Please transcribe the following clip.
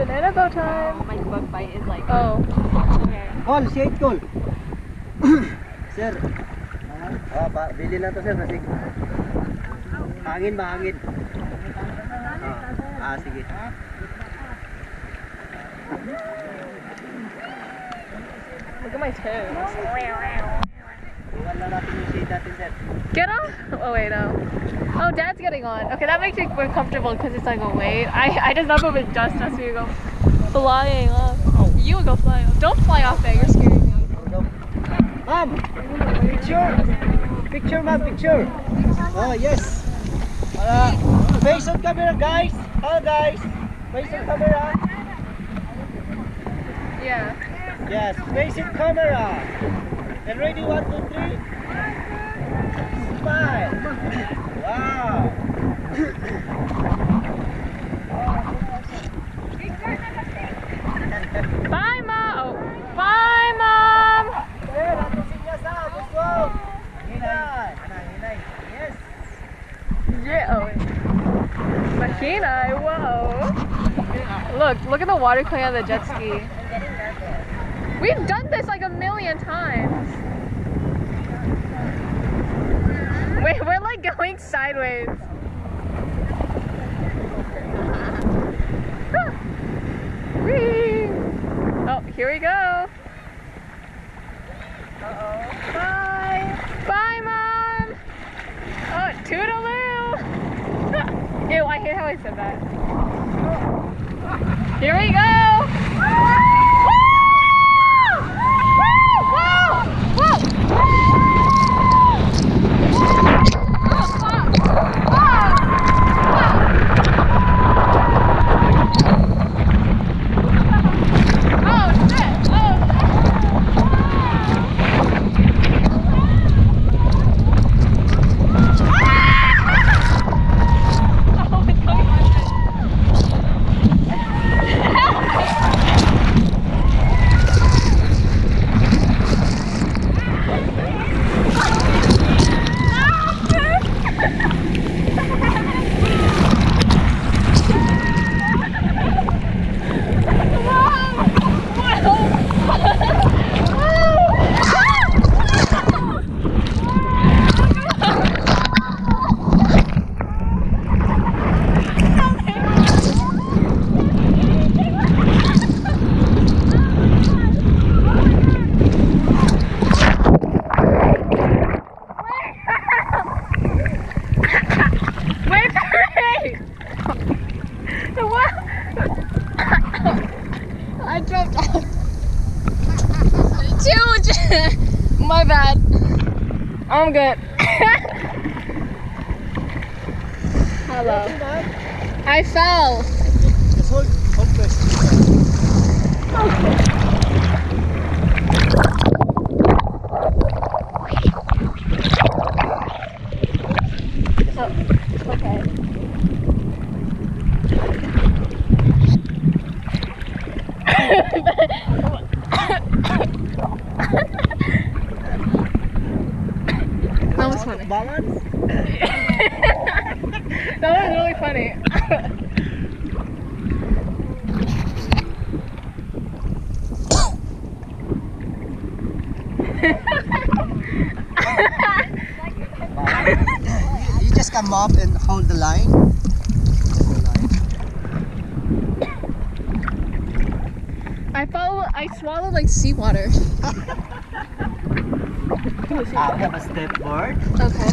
Banana boat time. My bug bite is like. Oh. Okay. Call, shade call. Sir. Bili lang to sir kasi hangin ba hangin? Sige. Look at my toes. Iwan lang natin yung shade natin sir. Get on? Oh wait, no. Oh, Dad's getting on. Okay, that makes me more comfortable because it's like a weight. I just love it with just us. You go flying off. Oh, you would go flying off. Don't fly off there. You're scaring me. Ma'am, picture. Picture, ma'am, picture. Oh, yes. Face on camera, guys. Oh, guys. Face on camera. Yeah. Yes, face in camera. And ready, 1, 2, 3. Smile. Wow. Bye, Mom. Oh. Bye, Mom. Yes. Yeah. Oh. Machina. Whoa. Look at the water coming out of the jet ski. We've done this like a million times. Wait, we're like going sideways. Whee! Oh, here we go. Uh-oh. Bye. Bye, Mom. Oh, toodaloo. Ew, I hate how I said that. Here we go. I dropped off. Huge! My bad. I'm good. Hello. I fell. Just hold first. Okay. That was funny. Balance? That was really funny. You just come up and hold the line. I swallowed like seawater. We have a step board. Okay.